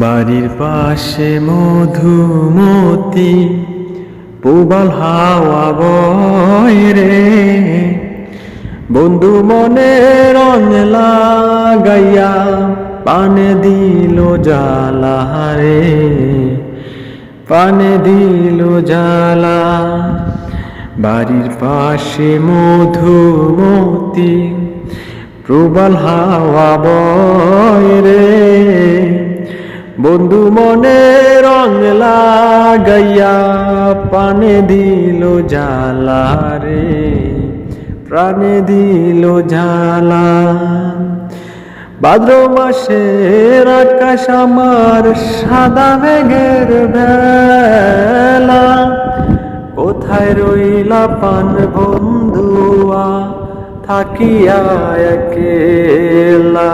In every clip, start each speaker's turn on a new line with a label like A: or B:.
A: বাড়ির পাশে মধুমতি প্রবল হাওয়া বয় রে, বন্ধু মনে রং লাগাইয়া পানে দিল জ্বালা রে, পানে দিল জ্বালা। বাড়ির পাশে মধুমতি প্রবল হাওয়া বয় রে, বন্ধু মনে রং লাগাইয়া পানে দিল জ্বালা রে, প্রাণে দিল জ্বালা। ভাদ্র মাসের আকাশ আমার সাদা মেঘের ভেলা, কোথায় রইলা পান বন্ধুয়া থাকিয়া একেলা।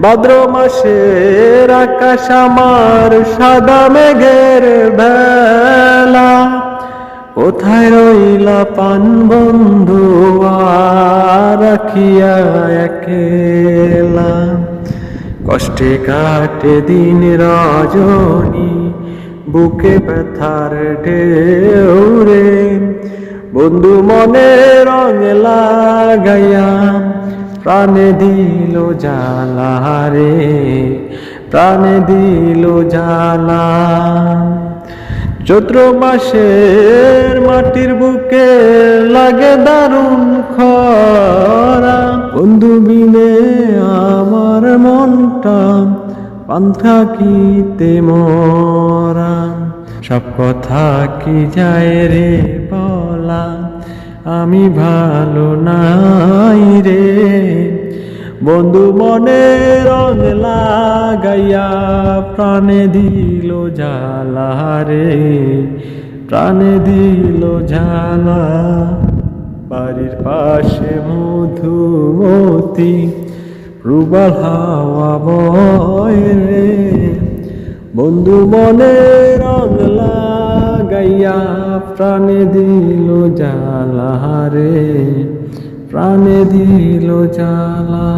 A: ভাদ্র মাসের আকাশ আমার সাদা মেঘের ভেলা, কোথায় রইলা পান বন্ধু রাখিয়া একেলা। কষ্টে কাটে দিন রজনী বুকে ব্যথার ঢেউ রে, বন্ধু মনে রং লাগাইয়া প্রাণে দিল জ্বালা রে, প্রাণে দিল জ্বালা। চৈত্র মাসের মাটির বুকে লাগে দারুণ খরা, বন্ধু বিনে আমার মনটা পান থাকিতে মরা। সব কথা কি যায় রে বলা, আমি ভালো নাই রে, বন্ধু মনে রং লাগাইয়া প্রাণে দিল জ্বালা রে, প্রাণে দিল জ্বালা। বাড়ির পাশে মধুমতি প্রবল হাওয়া বয় রে, বন্ধু মনে রং লাগাইয়া প্রাণে দিল জ্বালা রে, প্রাণে দিল জ্বালা।